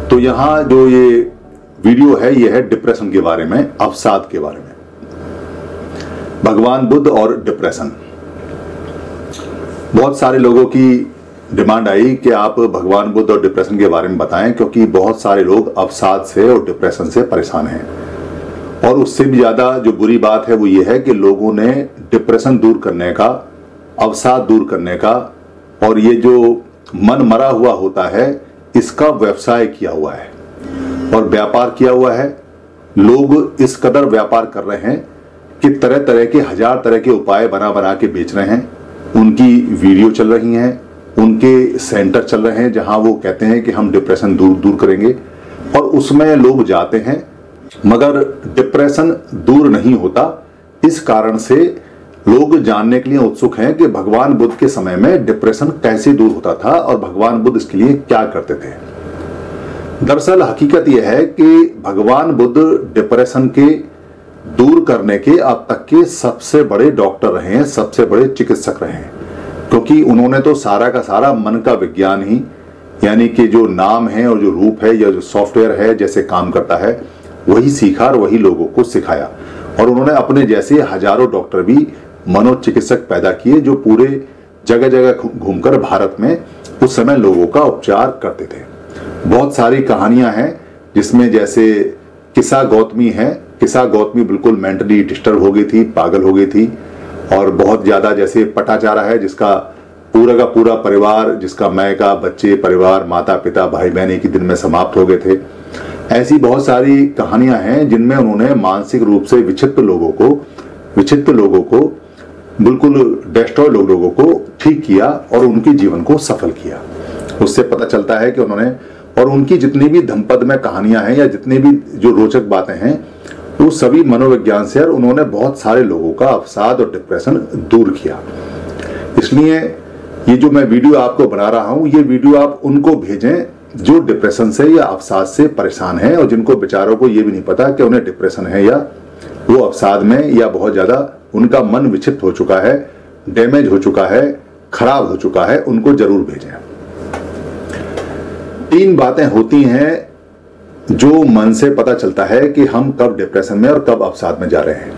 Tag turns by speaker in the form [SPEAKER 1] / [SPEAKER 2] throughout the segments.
[SPEAKER 1] तो यहाँ जो ये वीडियो है ये है डिप्रेशन के बारे में, अवसाद के बारे में। भगवान बुद्ध और डिप्रेशन। बहुत सारे लोगों की डिमांड आई कि आप भगवान बुद्ध और डिप्रेशन के बारे में बताएं, क्योंकि बहुत सारे लोग अवसाद से और डिप्रेशन से परेशान हैं। और उससे भी ज़्यादा जो बुरी बात है वो ये है कि लोगों ने डिप्रेशन दूर करने का, अवसाद दूर करने का और ये जो मन मरा हुआ होता है इसका व्यवसाय किया हुआ है और व्यापार किया हुआ है। लोग इस कदर व्यापार कर रहे हैं कि तरह तरह के, हजार तरह के उपाय बना बना के बेच रहे हैं। उनकी वीडियो चल रही हैं, उनके सेंटर चल रहे हैं जहां वो कहते हैं कि हम डिप्रेशन दूर करेंगे, और उसमें लोग जाते हैं मगर डिप्रेशन दूर नहीं होता। इस कारण से लोग जानने के लिए उत्सुक हैं कि भगवान बुद्ध के समय में डिप्रेशन कैसे दूर होता था और भगवान बुद्ध इसके लिए क्या करते थे। दरअसल हकीकत यह है कि भगवान बुद्ध डिप्रेशन के दूर करने के अब तक के सबसे बड़े डॉक्टर रहे हैं, सबसे बड़े चिकित्सक रहे हैं, क्योंकि उन्होंने तो सारा का सारा मन का विज्ञान ही, यानी कि जो नाम है और जो रूप है या जो सॉफ्टवेयर है जैसे काम करता है वही सीखा और वही लोगों को सिखाया। और उन्होंने अपने जैसे हजारों डॉक्टर भी मनोचिकित्सक पैदा किए जो पूरे जगह जगह घूमकर भारत में उस समय लोगों का उपचार करते थे। बहुत सारी कहानियां हैं जिसमें जैसे किसा गौतमी है। किसा गौतमी बिल्कुल मेंटली डिस्टर्ब हो गई थी, पागल हो गई थी, और बहुत ज्यादा जैसे पटाचारा है जिसका पूरा का पूरा परिवार, जिसका मायका, बच्चे, परिवार, माता पिता, भाई बहन एक ही दिन में समाप्त हो गए थे। ऐसी बहुत सारी कहानियां हैं जिनमें उन्होंने मानसिक रूप से विक्षिप्त लोगों को बिल्कुल डिस्ट्रॉय लोगों को ठीक किया और उनके जीवन को सफल किया। उससे पता चलता है कि उन्होंने, और उनकी जितनी भी धमपद में कहानियां हैं या जितनी भी जो रोचक बातें हैं वो सभी मनोविज्ञान से, और उन्होंने बहुत सारे लोगों का अवसाद और डिप्रेशन दूर किया। इसलिए ये जो मैं वीडियो आपको बना रहा हूं, ये वीडियो आप उनको भेजें जो डिप्रेशन से या अवसाद से परेशान हैं और जिनको बेचारों को ये भी नहीं पता कि उन्हें डिप्रेशन है या वो अवसाद में या बहुत ज्यादा उनका मन विक्षिप्त हो चुका है, डैमेज हो चुका है, खराब हो चुका है, उनको जरूर भेजें। 3 बातें होती हैं जो मन से पता चलता है कि हम कब डिप्रेशन में और कब अवसाद में जा रहे हैं।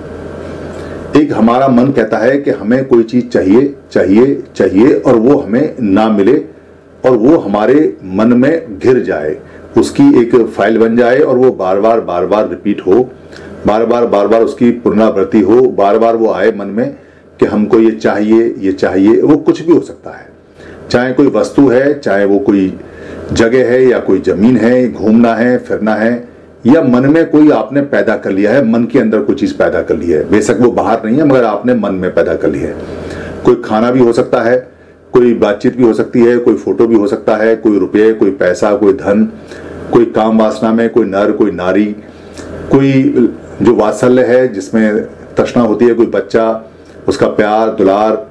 [SPEAKER 1] एक, हमारा मन कहता है कि हमें कोई चीज चाहिए और वो हमें ना मिले और वो हमारे मन में घिर जाए, उसकी एक फाइल बन जाए और वो बार बार रिपीट हो, बार बार उसकी पुनरावृत्ति हो, बार बार वो आए मन में कि हमको ये चाहिए। वो कुछ भी हो सकता है, चाहे कोई वस्तु है, चाहे वो कोई जगह है या कोई जमीन है, घूमना है, फिरना है, या मन में कोई आपने पैदा कर लिया है, मन के अंदर कोई चीज पैदा कर ली है, बेशक वो बाहर नहीं है मगर आपने मन में पैदा कर ली है। कोई खाना भी हो सकता है, कोई बातचीत भी हो सकती है, कोई फोटो भी हो सकता है, कोई रुपये, कोई पैसा, कोई धन, कोई काम वासना में, कोई नर, कोई नारी, कोई जो वात्सल्य है जिसमें तृष्णा होती है, कोई बच्चा, उसका प्यार दुलार,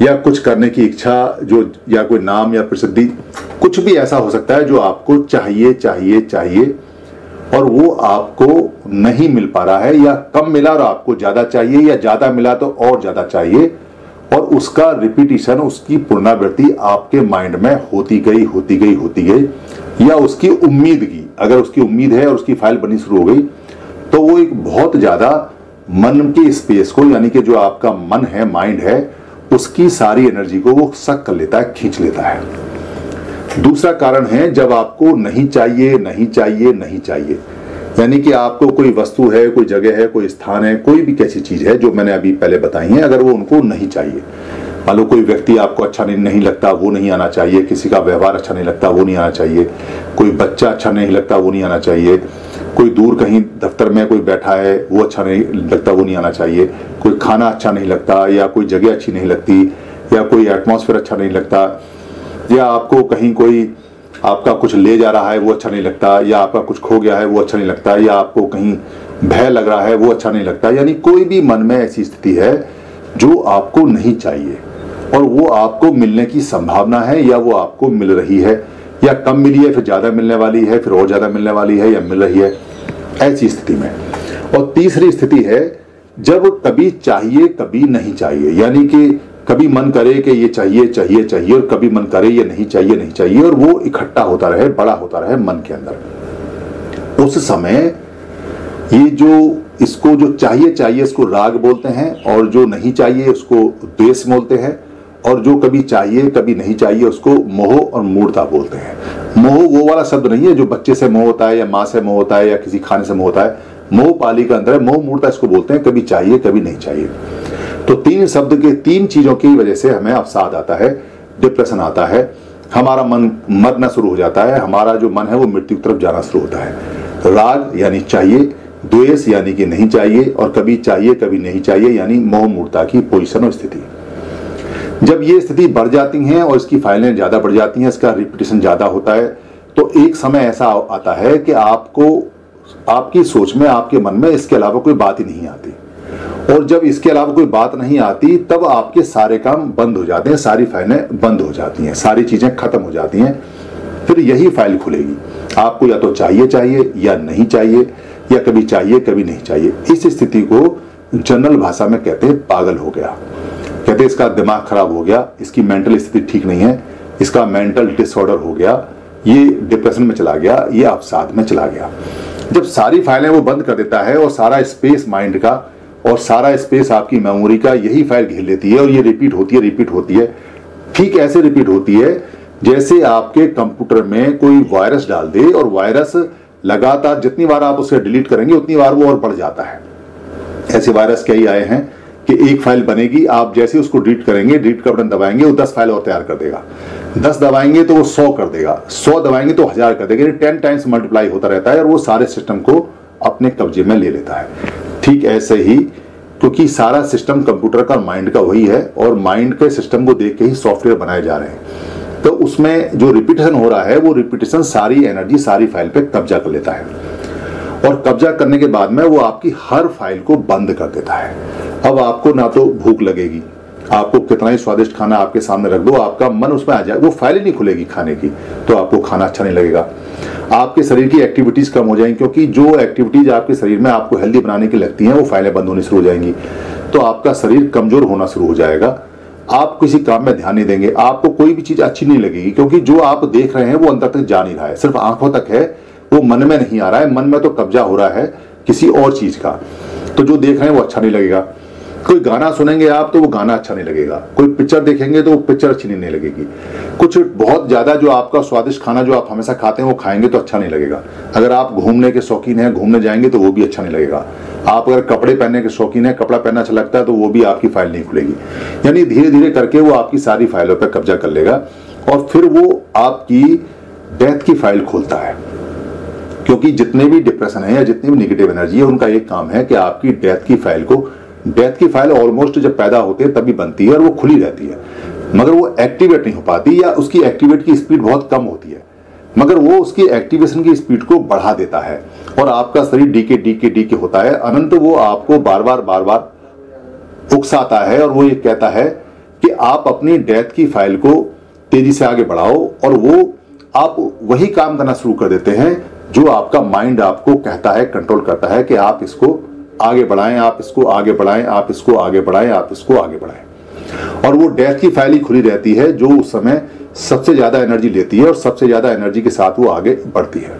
[SPEAKER 1] या कुछ करने की इच्छा जो, या कोई नाम या प्रसिद्धि, कुछ भी ऐसा हो सकता है जो आपको चाहिए और वो आपको नहीं मिल पा रहा है, या कम मिला और आपको ज्यादा चाहिए, या ज्यादा मिला तो और ज्यादा चाहिए, और उसका रिपीटिशन, उसकी पुनरावृत्ति आपके माइंड में होती गई, या उसकी उम्मीदगी, अगर उसकी उम्मीद है और उसकी फाइल बनी शुरू हो गई तो वो एक बहुत ज्यादा मन की स्पेस को, यानी कि जो आपका मन है, माइंड है, उसकी सारी एनर्जी को वो सक कर लेता है, खींच लेता है। दूसरा कारण है जब आपको नहीं चाहिए, यानी कि आपको कोई वस्तु है, कोई जगह है, कोई स्थान है, कोई भी कैसी चीज है जो मैंने अभी पहले बताई है, अगर वो उनको नहीं चाहिए, मान लो कोई व्यक्ति आपको अच्छा नहीं लगता, वो नहीं आना चाहिए, किसी का व्यवहार अच्छा नहीं लगता, वो नहीं आना चाहिए, कोई बच्चा अच्छा नहीं लगता, वो नहीं आना चाहिए, कोई दूर कहीं दफ्तर में कोई बैठा है वो अच्छा नहीं लगता, वो नहीं आना चाहिए, कोई खाना अच्छा नहीं लगता, या कोई जगह अच्छी नहीं लगती, या कोई एटमॉस्फेयर अच्छा नहीं लगता, या आपको कहीं कोई आपका कुछ ले जा रहा है वो अच्छा नहीं लगता, या आपका कुछ खो गया है वो अच्छा नहीं लगता, या आपको कहीं भय लग रहा है वो अच्छा नहीं लगता। यानी कोई भी मन में ऐसी स्थिति है जो आपको नहीं चाहिए और वो आपको मिलने की संभावना है, या वो आपको मिल रही है, या कम मिली है फिर ज्यादा मिलने वाली है, फिर और ज्यादा मिलने वाली है, या मिल रही है, ऐसी स्थिति में। और तीसरी स्थिति है जब कभी चाहिए कभी नहीं चाहिए, यानी कि कभी मन करे कि ये चाहिए और कभी मन करे ये नहीं चाहिए और वो इकट्ठा होता रहे, बड़ा होता रहे मन के अंदर। उस समय ये जो इसको जो चाहिए चाहिए इसको राग बोलते हैं, और जो नहीं चाहिए उसको द्वेष बोलते हैं, और जो कभी चाहिए कभी नहीं चाहिए उसको मोह और मूढ़ता बोलते हैं। मोह वो वाला शब्द नहीं है जो बच्चे से मोह होता है या माँ से मोह होता है या किसी खाने से मोह होता है। मोह पाली का अंदर है, मोह मूढ़ता इसको बोलते हैं, कभी चाहिए कभी नहीं चाहिए। तो तीन शब्द के तीन चीजों की वजह से हमें अवसाद आता है, डिप्रेशन आता है, हमारा मन मरना शुरू हो जाता है, हमारा जो मन है वो मृत्यु की तरफ जाना शुरू होता है। राग यानी चाहिए, द्वेष यानी कि नहीं चाहिए, और कभी चाहिए कभी नहीं चाहिए यानी मोह मूढ़ता की पोजीशन और स्थिति। जब ये स्थिति बढ़ जाती हैं और इसकी फाइलें ज्यादा बढ़ जाती हैं, इसका रिपीटेशन ज्यादा होता है, तो एक समय ऐसा आता है कि आपको आपकी सोच में, आपके मन में इसके अलावा कोई बात ही नहीं आती, और जब इसके अलावा कोई बात नहीं आती तब आपके सारे काम बंद हो जाते हैं, सारी फाइलें बंद हो जाती हैं, सारी चीजें खत्म हो जाती हैं। फिर यही फाइल खुलेगी, आपको या तो चाहिए चाहिए या नहीं चाहिए, या कभी चाहिए कभी नहीं चाहिए। इस स्थिति को जनरल भाषा में कहते हैं पागल हो गया, कहते हैं इसका दिमाग खराब हो गया, इसकी मेंटल स्थिति ठीक नहीं है, इसका मेंटल डिसऑर्डर हो गया, ये डिप्रेशन में चला गया, ये अवसाद में चला गया। जब सारी फाइलें वो बंद कर देता है और सारा स्पेस माइंड का और सारा स्पेस आपकी मेमोरी का यही फाइल घेर लेती है, और ये रिपीट होती है। ठीक ऐसे रिपीट होती है जैसे आपके कंप्यूटर में कोई वायरस डाल दे, और वायरस लगातार जितनी बार आप उसे डिलीट करेंगे उतनी बार वो और बढ़ जाता है। ऐसे वायरस कई आए हैं कि एक फाइल बनेगी, आप जैसे उसको डिलीट करेंगे, डिलीट का बटन दबाएंगे, वो 10 फाइल और तैयार कर देगा, 10 दबाएंगे तो वो 100 कर देगा, 100 दबाएंगे तो 1000 कर देगा, 10 टाइम्स मल्टीप्लाई होता रहता है, और वो सारे सिस्टम को अपने कब्जे में ले लेता है। ठीक ऐसे ही, क्योंकि सारा सिस्टम कंप्यूटर का माइंड का वही है, और माइंड के सिस्टम को देख के ही सॉफ्टवेयर बनाए जा रहे हैं, तो उसमें जो रिपीटेशन हो रहा है वो रिपीटेशन सारी एनर्जी सारी फाइल पे कब्जा कर लेता है, और कब्जा करने के बाद में वो आपकी हर फाइल को बंद कर देता है। अब आपको ना तो भूख लगेगी, आपको कितना ही स्वादिष्ट खाना आपके सामने रख दो, आपका मन उसमें आ जाए, वो फाइल ही नहीं खुलेगी खाने की, तो आपको खाना अच्छा नहीं लगेगा। आपके शरीर की एक्टिविटीज कम हो जाएंगी, क्योंकि जो एक्टिविटीज आपके शरीर में आपको हेल्दी बनाने की लगती हैं वो फाइलें बंद होनी शुरू हो जाएंगी, तो आपका शरीर कमजोर होना शुरू हो जाएगा, आप किसी काम में ध्यान नहीं देंगे, आपको कोई भी चीज अच्छी नहीं लगेगी, क्योंकि जो आप देख रहे हैं वो अंदर तक जा नहीं रहा है, सिर्फ आंखों तक है, वो मन में नहीं आ रहा है, मन में तो कब्जा हो रहा है किसी और चीज का, तो जो देख रहे हैं वो अच्छा नहीं लगेगा। कोई गाना सुनेंगे आप तो वो गाना अच्छा नहीं लगेगा, कोई पिक्चर देखेंगे तो वो पिक्चर अच्छी नहीं लगेगी, कुछ बहुत ज्यादा जो आपका स्वादिष्ट खाना जो आप हमेशा खाते हैं वो खाएंगे तो अच्छा नहीं लगेगा, अगर आप घूमने के शौकीन हैं घूमने जाएंगे तो वो भी अच्छा नहीं लगेगा, आप अगर कपड़े पहनने के शौकीन है, कपड़ा पहनना अच्छा लगता है तो वो भी आपकी फाइल नहीं खुलेगी। यानी धीरे धीरे करके वो आपकी सारी फाइलों पर कब्जा कर लेगा, और फिर वो आपकी डेथ की फाइल खोलता है, क्योंकि जितने भी डिप्रेशन है या जितनी भी नेगेटिव एनर्जी है उनका एक काम है कि आपकी डेथ की फाइल को, डेथ की फाइल ऑलमोस्ट जब पैदा होते हैं तभी बनती है और वो खुली रहती है, मगर वो एक्टिवेट नहीं हो पाती, या उसकी एक्टिवेट की स्पीड बहुत कम होती है, मगर वो उसकी एक्टिवेशन की स्पीड को बढ़ा देता है, और आपका शरीर डीके होता है अनंत। वो आपको बार बार उकसाता है, और वो ये कहता है कि आप अपनी डेथ की फाइल को तेजी से आगे बढ़ाओ, और वो आप वही काम करना शुरू कर देते हैं जो आपका माइंड आपको कहता है, कंट्रोल करता है कि आप इसको आगे बढ़ाएं, आप इसको आगे बढ़ाएं, आप इसको आगे बढ़ाएं, आप इसको आगे बढ़ाएं। और वो डेथ की फाइल ही खुली रहती है जो उस समय सबसे ज्यादा एनर्जी लेती है, और सबसे ज्यादा एनर्जी के साथ वो आगे बढ़ती है।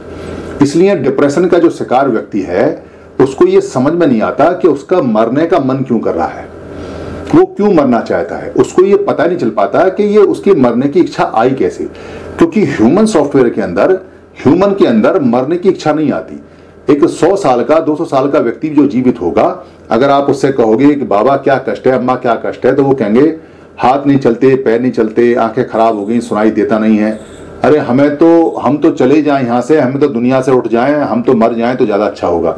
[SPEAKER 1] इसलिए डिप्रेशन का जो शिकार व्यक्ति है उसको ये समझ में नहीं आता कि उसका मरने का मन क्यों कर रहा है, वो क्यों मरना चाहता है, उसको ये पता नहीं चल पाता कि ये उसकी मरने की इच्छा आई कैसे, क्योंकि ह्यूमन सॉफ्टवेयर के अंदर, ह्यूमन के अंदर मरने की इच्छा नहीं आती। एक 100 साल का 200 साल का व्यक्ति जो जीवित होगा, अगर आप उससे कहोगे कि बाबा क्या कष्ट है, अम्मा क्या कष्ट है, तो वो कहेंगे हाथ नहीं चलते, पैर नहीं चलते, आंखें खराब हो गई, सुनाई देता नहीं है, अरे हम तो चले जाएं यहाँ से, हमें तो दुनिया से उठ जाएं, हम तो मर जाएं तो ज्यादा अच्छा होगा।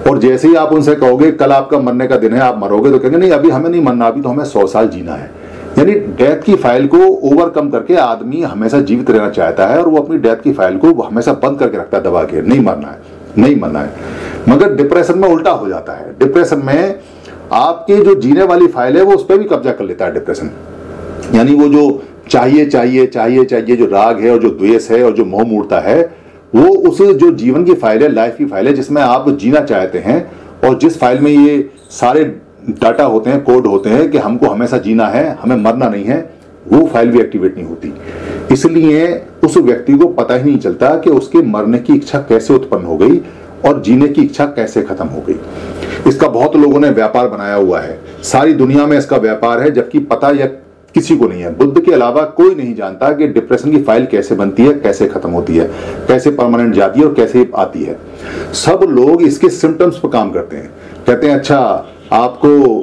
[SPEAKER 1] और जैसे ही आप उनसे कहोगे कल आपका मरने का दिन है, आप मरोगे, तो कहेंगे नहीं अभी हमें नहीं मरना, अभी तो हमें 100 साल जीना है। यानी डेथ की फाइल को ओवरकम करके आदमी हमेशा जीवित रहना चाहता है, और वो अपनी डेथ की फाइल को हमेशा बंद करके रखता है दबा के, नहीं मरना है, नहीं मरना है। मगर डिप्रेशन में उल्टा हो जाता है, डिप्रेशन में आपके जो जीने वाली फाइल है वो उस पर भी कब्जा कर लेता है डिप्रेशन। यानी वो जो चाहिए चाहिए चाहिए चाहिए जो राग है और जो द्वेष है और जो मोह मूढ़ता है, वो उस जो जीवन की फाइल है, लाइफ की फाइल है, जिसमें आप जीना चाहते हैं, और जिस फाइल में ये सारे डाटा होते हैं, कोड होते हैं कि हमको हमेशा जीना है, हमें मरना नहीं है, वो फाइल भी एक्टिवेट नहीं होती। इसलिए उस व्यक्ति को पता ही नहीं चलता कि उसके मरने की इच्छा कैसे उत्पन्न हो गई और जीने की इच्छा कैसे खत्म हो गई। इसका बहुत लोगों ने व्यापार बनाया हुआ है, सारी दुनिया में इसका व्यापार है, जबकि पता या किसी को नहीं है। बुद्ध के अलावा कोई नहीं जानता कि डिप्रेशन की फाइल कैसे बनती है, कैसे खत्म होती है, कैसे परमानेंट जाती है और कैसे आती है। सब लोग इसके सिम्टम्स पर काम करते हैं। कहते हैं अच्छा आपको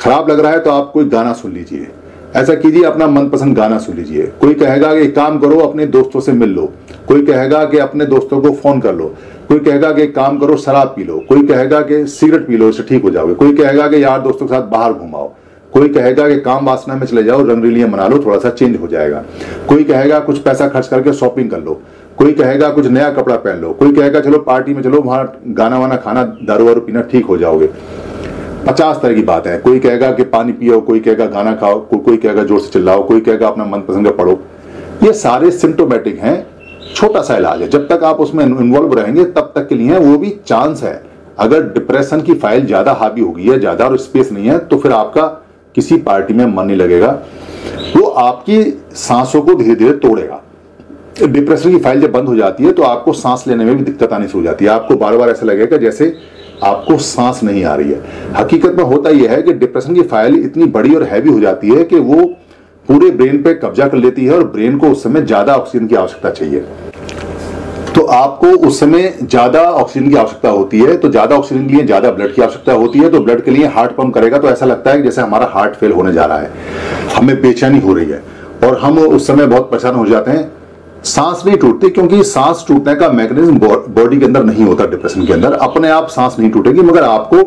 [SPEAKER 1] खराब लग रहा है तो आप कोई गाना सुन लीजिए, ऐसा कीजिए, अपना मनपसंद गाना सुन लीजिए। कोई कहेगा कि एक काम करो अपने दोस्तों से मिल लो, कोई कहेगा कि अपने दोस्तों को फोन कर लो, कोई कहेगा कि एक काम करो शराब पी लो, कोई कहेगा कि सिगरेट पी लो, इससे ठीक हो जाओगे, कोई कहेगा कि यार दोस्तों के साथ बाहर घुमाओ, कोई कहेगा कि काम वासना में चले जाओ, रंगरीलियां मना लो, थोड़ा सा चेंज हो जाएगा, कोई कहेगा कुछ पैसा खर्च करके शॉपिंग कर लो, कोई कहेगा कुछ नया कपड़ा पहन लो, कोई कहेगा चलो पार्टी में चलो, वहां गाना वाना खाना, दारू वारू पीना, ठीक हो जाओगे। 50 तरह की बात है। कोई कहेगा कि पानी पियो, कोई कहेगा गाना खाओ, कोई कहेगा जोर से चिल्लाओ, कोई कहेगा अपना मनपसंद का पढ़ो। ये सारे सिम्टोमेटिक हैं, छोटा सा इलाज है। जब तक आप उसमें इन्वॉल्व रहेंगे तब तक के लिए वो भी चांस है। अगर डिप्रेशन की फाइल ज्यादा हावी होगी है, ज्यादा और स्पेस नहीं है, तो फिर आपका किसी पार्टी में मन नहीं लगेगा, वो आपकी सांसों को धीरे धीरे तोड़ेगा। डिप्रेशन की फाइल जब बंद हो जाती है तो आपको सांस लेने में भी दिक्कत आनी शुरू हो जाती है। आपको बार बार ऐसा लगेगा जैसे आपको सांस नहीं आ रही है। हकीकत में होता यह है कि डिप्रेशन की फाइल इतनी बड़ी और हैवी हो जाती है कि वो पूरे ब्रेन पे कब्जा कर लेती है और ब्रेन को उस समय ज्यादा ऑक्सीजन की आवश्यकता चाहिए। तो आपको उस समय ज्यादा ऑक्सीजन की आवश्यकता होती है, तो ज्यादा ऑक्सीजन के लिए ज्यादा ब्लड की आवश्यकता होती है। तो ब्लड के लिए हार्ट पंप करेगा तो ऐसा लगता है कि जैसे हमारा हार्ट फेल होने जा रहा है, हमें बेचैनी हो रही है और हम उस समय बहुत परेशान हो जाते हैं। सांस नहीं टूटती क्योंकि सांस टूटने का मैकेनिज्म बॉडी के अंदर नहीं होता। डिप्रेशन के अंदर अपने आप सांस नहीं टूटेगी, मगर आपको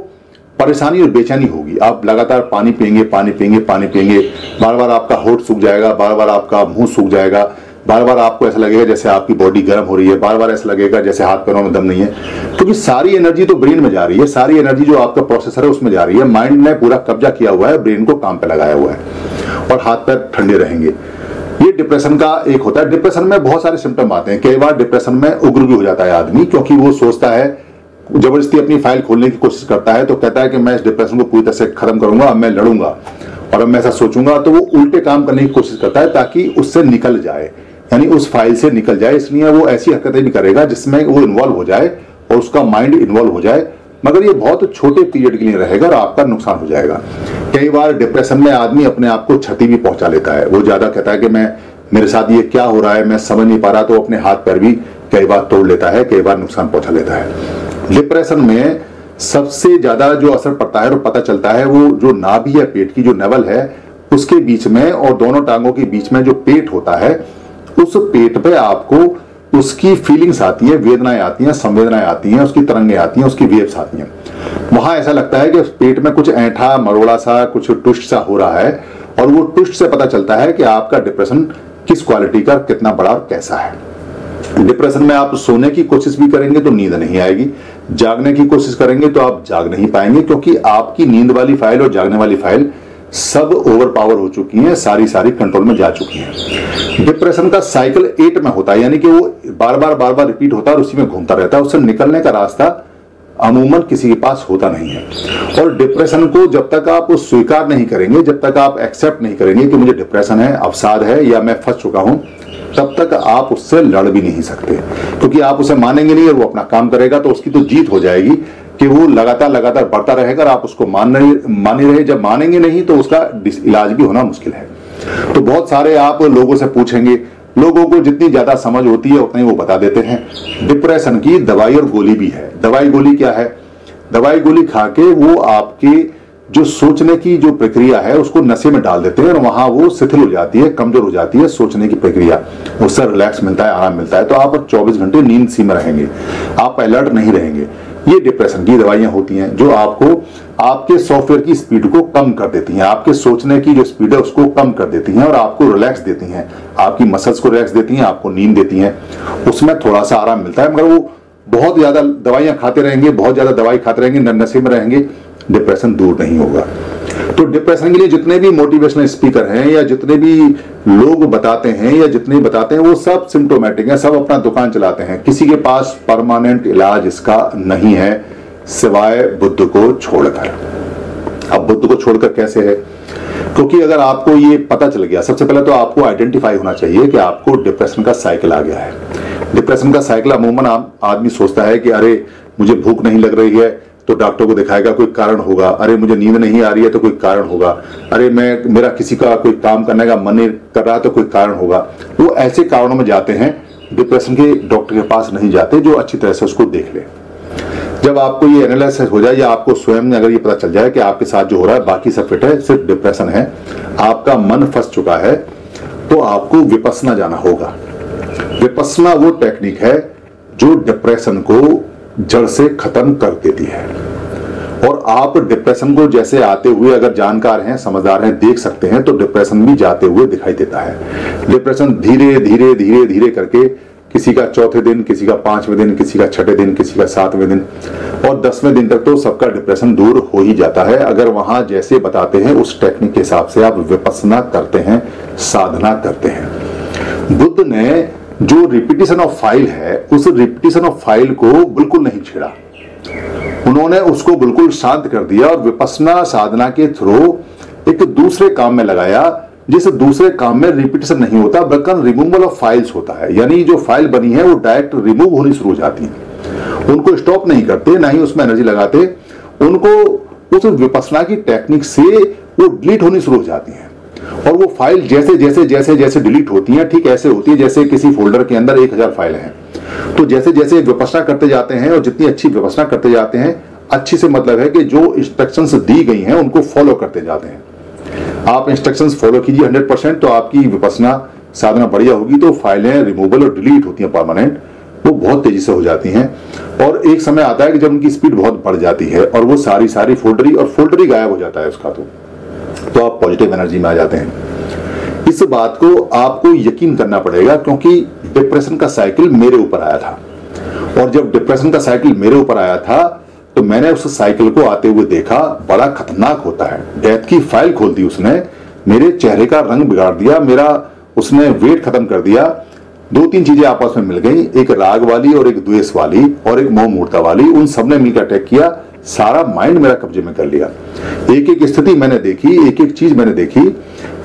[SPEAKER 1] परेशानी और बेचैनी होगी। आप लगातार पानी पिएंगे, पानी पिएंगे, पानी पिएंगे, बार बार आपका होठ सूख जाएगा, बार बार आपका मुंह सूख जाएगा, बार बार आपको ऐसा लगेगा जैसे आपकी बॉडी गर्म हो रही है, बार बार ऐसा लगेगा जैसे हाथ पैरों में दम नहीं है, क्योंकि सारी एनर्जी तो ब्रेन में जा रही है, सारी एनर्जी जो आपका प्रोसेसर है उसमें जा रही है। माइंड ने पूरा कब्जा किया हुआ है, ब्रेन को काम पे लगाया हुआ है और हाथ पैर ठंडे रहेंगे। ये डिप्रेशन का एक होता है। डिप्रेशन में बहुत सारे सिम्टम आते हैं। कई बार डिप्रेशन में उग्र भी हो जाता है आदमी, क्योंकि वो सोचता है, जबरदस्ती अपनी फाइल खोलने की कोशिश करता है, तो कहता है कि मैं इस डिप्रेशन को पूरी तरह से खत्म करूंगा, अब मैं लड़ूंगा और अब मैं ऐसा सोचूंगा। तो वो उल्टे काम करने की कोशिश करता है ताकि उससे निकल जाए, यानी उस फाइल से निकल जाए। इसलिए वो ऐसी हरकतें भी करेगा जिसमें वो इन्वॉल्व हो जाए और उसका माइंड इन्वॉल्व हो जाए, मगर ये बहुत छोटे पीरियड के लिए रहेगा और आपका नुकसान हो जाएगा। कई बार डिप्रेशन में आदमी अपने आप को क्षति भी पहुंचा लेता है। वो ज्यादा कहता है कि मेरे साथ ये क्या हो रहा है, मैं समझ नहीं पा रहा, तो अपने हाथ पैर भी कई बार तोड़ लेता है, कई बार नुकसान पहुंचा लेता है। डिप्रेशन में सबसे ज्यादा जो असर पड़ता है और पता चलता है, वो जो नाभि है, पेट की जो नवल है उसके बीच में और दोनों टांगों के बीच में जो पेट होता है, उस पेट पे आपको उसकी फीलिंग्स आती है, वेदनाएं आती हैं, संवेदनाएं आती हैं, उसकी तरंगें आती हैं, उसकी वेव्स आती हैं। वहां ऐसा लगता है कि पेट में कुछ ऐंठा मरोड़ा सा, कुछ टुस्ट सा हो रहा है और वो टुस्ट से पता चलता है कि आपका डिप्रेशन किस क्वालिटी का, कितना बड़ा और कैसा है। डिप्रेशन में आप सोने की कोशिश भी करेंगे तो नींद नहीं आएगी, जागने की कोशिश करेंगे तो आप जाग नहीं पाएंगे, क्योंकि आपकी नींद वाली फाइल और जागने वाली फाइल सब ओवर पावर हो चुकी हैं, सारी कंट्रोल में जा चुकी हैं। डिप्रेशन का साइकिल 8 में होता है, यानी कि वो बार बार रिपीट होता है और उसी में घूमता रहता है। उससे निकलने का रास्ता अमूमन किसी के पास होता नहीं है। और डिप्रेशन को जब तक आप स्वीकार नहीं करेंगे, जब तक आप एक्सेप्ट नहीं करेंगे कि मुझे डिप्रेशन है, अवसाद है या मैं फंस चुका हूं, तब तक आप उससे लड़ भी नहीं सकते, क्योंकि आप उसे मानेंगे नहीं और वो अपना काम करेगा। तो उसकी तो जीत हो जाएगी कि वो लगातार बढ़ता रहेगा और आप उसको मान ही रहे। जब मानेंगे नहीं तो उसका इलाज भी होना मुश्किल है। तो बहुत सारे आप लोगों से पूछेंगे, लोगों को जितनी ज्यादा समझ होती है उतनी वो बता देते हैं। डिप्रेशन की दवाई और गोली भी है। दवाई गोली क्या है? दवाई गोली खा के वो आपके जो सोचने की जो प्रक्रिया है उसको नशे में डाल देते हैं और वहां वो शिथिल हो जाती है, कमजोर हो जाती है सोचने की प्रक्रिया। उससे रिलैक्स मिलता है, आराम मिलता है, तो आप 24 घंटे नींद सी में रहेंगे, आप अलर्ट नहीं रहेंगे। ये डिप्रेशन की दवाइयां होती हैं जो आपको आपके सॉफ्टवेयर की स्पीड को कम कर देती हैं, आपके सोचने की जो स्पीड है उसको कम कर देती हैं और आपको रिलैक्स देती हैं, आपकी मसल्स को रिलैक्स देती हैं, आपको नींद देती हैं। उसमें थोड़ा सा आराम मिलता है, मगर वो बहुत ज्यादा दवाइयां खाते रहेंगे, बहुत ज्यादा दवाई खाते रहेंगे, नशे में रहेंगे, डिप्रेशन दूर नहीं होगा। तो डिप्रेशन के लिए जितने भी मोटिवेशनल स्पीकर हैं या जितने भी लोग बताते हैं या जितने बताते हैं वो सब सिम्टोमेटिक हैं, सब अपना दुकान चलाते हैं। किसी के पास परमानेंट इलाज इसका नहीं है सिवाय बुद्ध को छोड़कर। अब बुद्ध को छोड़कर कैसे है? क्योंकि अगर आपको ये पता चल गया, सबसे पहले तो आपको आइडेंटिफाई होना चाहिए कि आपको डिप्रेशन का साइकिल आ गया है। डिप्रेशन का साइकिल अमूमन आदमी सोचता है कि अरे मुझे भूख नहीं लग रही है तो डॉक्टर को दिखाएगा, कोई कारण होगा। अरे मुझे नींद नहीं आ रही है तो कोई कारण होगा। अरे मेरा किसी का कोई काम करने का मन नहीं कर रहा तो कोई कारण होगा। वो ऐसे कारणों में जाते हैं, डिप्रेशन के डॉक्टर के पास नहीं जाते जो अच्छी तरह से उसको देख ले। जब आपको ये एनालिसिस हो जाए या आपको स्वयं अगर ये पता चल जाए कि आपके साथ जो हो रहा है बाकी सब फिट है, सिर्फ डिप्रेशन है, आपका मन फंस चुका है, तो आपको विपस्सना जाना होगा। विपस्सना वो टेक्निक है जो डिप्रेशन को जड़ से खत्म कर देती है। और आप डिप्रेशन को जैसे आते हुए अगर जानकार हैं, समझदार हैं, देख सकते हैं, तो डिप्रेशन भी जाते हुए दिखाई देता है। डिप्रेशन धीरे धीरे धीरे धीरे करके किसी का चौथे दिन, किसी का 5वें दिन, किसी का 6ठे दिन, किसी का 7वें दिन और 10वें दिन तक तो सबका डिप्रेशन दूर हो ही जाता है, अगर वहां जैसे बताते हैं उस टेक्निक के हिसाब से आप विपस्सना करते हैं, साधना करते हैं। बुद्ध ने जो रिपीटिशन ऑफ फाइल है, उस रिपीटिशन ऑफ फाइल को बिल्कुल नहीं छेड़ा, उन्होंने उसको बिल्कुल शांत कर दिया और विपस्सना साधना के थ्रू एक दूसरे काम में लगाया, जिस दूसरे काम में रिपीटिशन नहीं होता बल्कि रिमूवल ऑफ फाइल्स होता है। यानी जो फाइल बनी है वो डायरेक्ट रिमूव होनी शुरू हो जाती है, उनको स्टॉप नहीं करते, ना ही उसमें एनर्जी लगाते, उनको उस विपस्सना की टेक्निक से वो डिलीट होनी शुरू हो जाती है। और वो फाइल जैसे जैसे जैसे जैसे डिलीट होती है, ठीक ऐसे होती है जैसे किसी फोल्डर के अंदर 1000 फाइल हैं। तो जैसे जैसे विपस्सना करते जाते हैं और जितनी अच्छी विपस्सना करते जाते हैं, अच्छी से मतलब है कि जो इंस्ट्रक्शंस दी गई हैं उनको फॉलो करते जाते हैं। आप इंस्ट्रक्शंस फॉलो कीजिए 100%, तो आपकी विपस्सना साधना बढ़िया होगी, तो फाइलें रिमूवल और डिलीट होती हैं परमानेंट, वो बहुत तेजी से हो जाती हैं। और एक समय आता है कि जब उनकी स्पीड बहुत बढ़ जाती है और वो सारी फोल्डर ही गायब हो जाता है उसका, तो आप पॉजिटिव एनर्जी में आ जाते हैं। इस बात को आपको यकीन करना पड़ेगा, क्योंकि डिप्रेशन का साइकिल मेरे ऊपर आया था, और जब डिप्रेशन का साइकिल मेरे ऊपर आया था तो मैंने उस साइकिल को आते हुए देखा, बड़ा खतरनाक होता है। डेथ की फाइल खोल दी उसने, मेरे चेहरे का रंग बिगाड़ दिया, मेरा उसने वेट खत्म कर दिया। 2-3 चीजें आपस में मिल गई, एक राग वाली और एक द्वेष वाली और एक मोह मूर्ता वाली, उन सबने मिलकर अटैक किया, सारा माइंड मेरा कब्जे में कर लिया। एक एक स्थिति मैंने देखी, एक एक चीज मैंने देखी।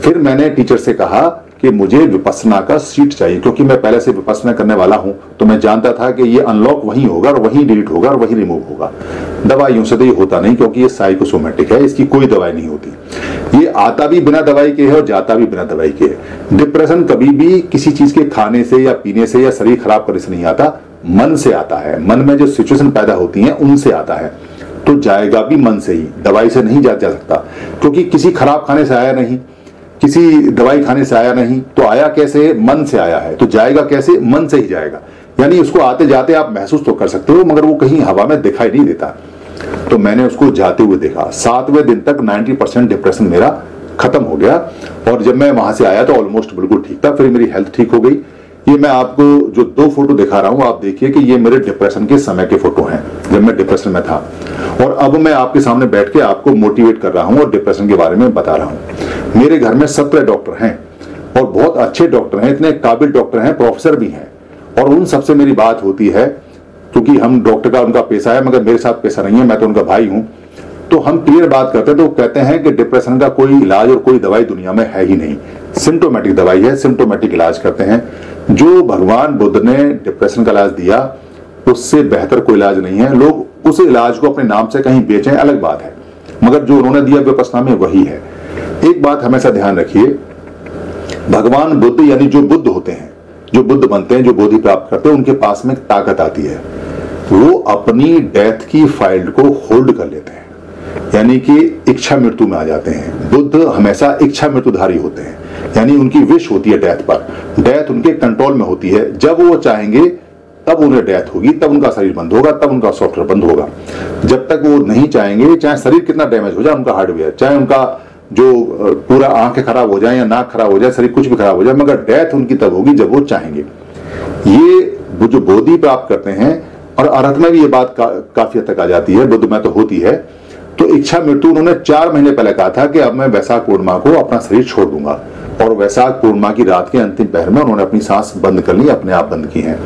[SPEAKER 1] फिर मैंने टीचर से कहा कि मुझे विपस्सना का सीट चाहिए, क्योंकि मैं पहले से विपस्सना करने वाला हूं, तो मैं जानता था कि ये अनलॉक वहीं होगा और वहीं डिलीट होगा और वहीं रिमूव होगा। दवाइयों से तो ये होता नहीं, क्योंकि ये साइकोसोमेटिक है, इसकी कोई दवाई नहीं होती। ये आता भी बिना दवाई के है और जाता भी बिना दवाई के है। डिप्रेशन कभी भी किसी चीज के खाने से या पीने से या शरीर खराब करने से नहीं आता, मन से आता है। मन में जो सिचुएशन पैदा होती है उनसे आता है, तो जाएगा भी मन से ही, दवाई से नहीं जा सकता। क्योंकि किसी खराब खाने से आया नहीं, किसी दवाई खाने से आया नहीं, तो आया कैसे? मन से आया है, तो जाएगा कैसे? मन से ही जाएगा। यानी उसको आते जाते आप महसूस तो कर सकते हो, मगर वो कहीं हवा में दिखाई नहीं देता। तो मैंने उसको जाते हुए देखा। 7वें दिन तक 90% डिप्रेशन मेरा खत्म हो गया, और जब मैं वहां से आया तो ऑलमोस्ट बिल्कुल ठीक था। फिर मेरी हेल्थ ठीक हो गई। ये मैं आपको जो 2 फोटो दिखा रहा हूं, आप देखिए कि ये मेरे डिप्रेशन के समय के फोटो हैं, जब मैं डिप्रेशन में था। और अब मैं आपके सामने बैठ के आपको मोटिवेट कर रहा हूं और डिप्रेशन के बारे में बता रहा हूं। मेरे घर में 17 डॉक्टर हैं और बहुत अच्छे डॉक्टर हैं, इतने काबिल डॉक्टर हैं, प्रोफेसर भी हैं, और उन सबसे मेरी बात होती है, क्योंकि हम डॉक्टर का उनका पेशा है, मगर मेरे साथ पेशा नहीं है, मैं तो उनका भाई हूं। तो हम क्लियर बात करते हैं, तो कहते हैं कि डिप्रेशन का कोई इलाज और कोई दवाई दुनिया में है ही नहीं। सिम्टोमेटिक दवाई है, सिम्टोमेटिक इलाज करते हैं। जो भगवान बुद्ध ने डिप्रेशन का इलाज दिया, उससे बेहतर कोई इलाज नहीं है। लोग उस इलाज को अपने नाम से कहीं बेचें, अलग बात है, मगर जो उन्होंने दिया विपस्सना में वही है। एक बात हमेशा ध्यान रखिए, भगवान बुद्ध यानी जो बुद्ध होते हैं, जो बुद्ध बनते हैं, जो बोधि प्राप्त करते हैं, उनके पास में ताकत आती है। वो अपनी डेथ की फाइल को होल्ड कर लेते हैं, यानी कि इच्छा मृत्यु में आ जाते हैं। बुद्ध हमेशा इच्छा मृत्युधारी होते हैं, यानी उनकी विश होती है डेथ पर, डेथ उनके कंट्रोल में होती है। जब वो चाहेंगे तब उन्हें डेथ होगी, तब उनका शरीर बंद होगा, तब उनका सॉफ्टवेयर बंद होगा। जब तक वो नहीं चाहेंगे, चाहे शरीर कितना डैमेज हो जाए, उनका हार्डवेयर, चाहे उनका जो पूरा आंखें खराब हो जाए या नाक खराब हो जाए, शरीर कुछ भी खराब हो जाए, मगर डेथ उनकी तब होगी जब वो चाहेंगे। ये जो बोधि प्राप्त करते हैं, और अर्थ में भी ये बात काफी हद तक आ जाती है, बुद्ध में तो होती है। तो इच्छा मृत्यु उन्होंने 4 महीने पहले कहा था कि अब मैं वैशाख पूर्णिमा को अपना शरीर छोड़ दूंगा, और वैशाख पूर्णिमा की रात के अंतिम पहर में उन्होंने अपनी सांस बंद कर ली, अपने आप बंद की है।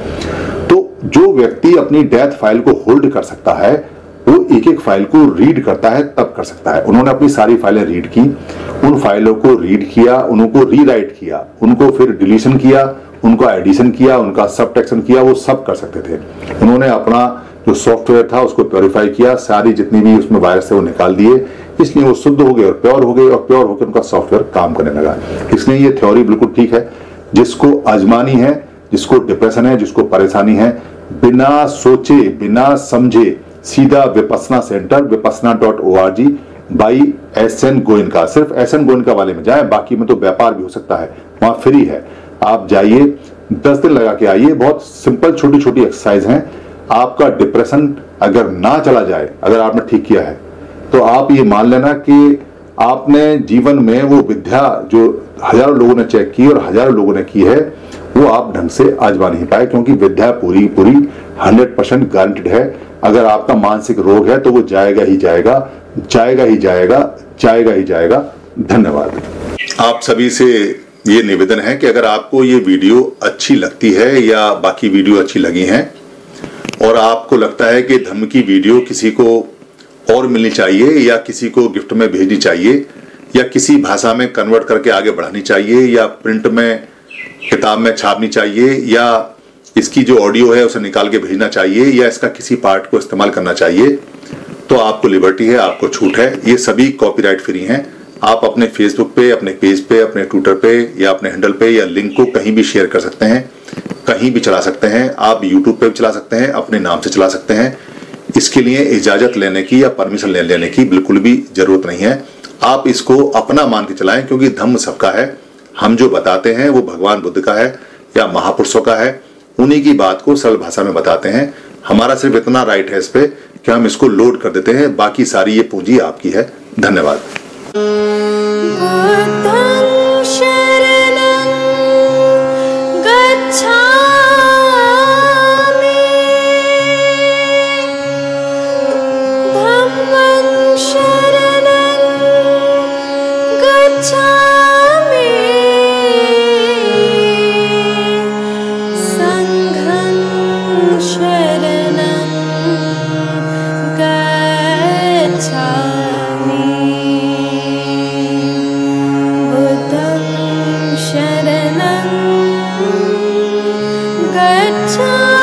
[SPEAKER 1] तो जो व्यक्ति अपनी डेथ फाइल को होल्ड कर सकता है, वो एक एक फाइल को रीड करता है तब कर सकता है। उन्होंने अपनी सारी फाइलें रीड की, उन फाइलों को रीड किया, उनको रीराइट किया, उनको फिर डिलीशन किया, उनको एडिशन किया, उनका सबट्रैक्शन किया, वो सब कर सकते थे। उन्होंने अपना जो सॉफ्टवेयर था उसको प्योरीफाई किया, सारी जितनी भी उसमें वायरस थे वो निकाल दिए, इसलिए वो शुद्ध हो गए और प्योर हो गए, और प्योर होकर उनका सॉफ्टवेयर काम करने लगा। इसलिए ये थ्योरी बिल्कुल ठीक है। जिसको आजमानी है, जिसको डिप्रेशन है, जिसको परेशानी है, बिना सोचे बिना समझे सीधा Vipassana centre vipassana.org by SN Goenka, सिर्फ SN गोयनका वाले में जाए, बाकी में तो व्यापार भी हो सकता है, वहां फ्री है। आप जाइए, 10 दिन लगा के आइए। बहुत सिंपल छोटी छोटी एक्सरसाइज हैं। आपका डिप्रेशन अगर ना चला जाए, अगर आपने ठीक किया है, तो आप ये मान लेना कि आपने जीवन में वो विद्या जो हजारों लोगों ने चेक की और हजारों लोगों ने की है, वो आप ढंग से आजमा नहीं पाए, क्योंकि विद्या पूरी पूरी 100% गारंटेड है। अगर आपका मानसिक रोग है तो वो जाएगा ही जाएगा, जाएगा ही जाएगा, जाएगा ही जाएगा। धन्यवाद। आप सभी से ये निवेदन है कि अगर आपको ये वीडियो अच्छी लगती है या बाकी वीडियो अच्छी लगी हैं और आपको लगता है कि धम्म की वीडियो किसी को और मिलनी चाहिए या किसी को गिफ्ट में भेजनी चाहिए या किसी भाषा में कन्वर्ट करके आगे बढ़ानी चाहिए या प्रिंट में किताब में छापनी चाहिए या इसकी जो ऑडियो है उसे निकाल के भेजना चाहिए या इसका किसी पार्ट को इस्तेमाल करना चाहिए, तो आपको लिबर्टी है, आपको छूट है। ये सभी कॉपीराइट फ्री हैं। आप अपने फेसबुक पे, अपने पेज पे, अपने ट्विटर पे या अपने हैंडल पे या लिंक को कहीं भी शेयर कर सकते हैं, कहीं भी चला सकते हैं। आप यूट्यूब पे भी चला सकते हैं, अपने नाम से चला सकते हैं। इसके लिए इजाजत लेने की या परमिशन लेने की बिल्कुल भी जरूरत नहीं है। आप इसको अपना मान के चलाएं, क्योंकि धम्म सबका है। हम जो बताते हैं वो भगवान बुद्ध का है या महापुरुषों का है, उन्हीं की बात को सरल भाषा में बताते हैं। हमारा सिर्फ इतना राइट है इस पे कि हम इसको लोड कर देते हैं, बाकी सारी ये पूंजी आपकी है। धन्यवाद।
[SPEAKER 2] शरणं गच्छामि।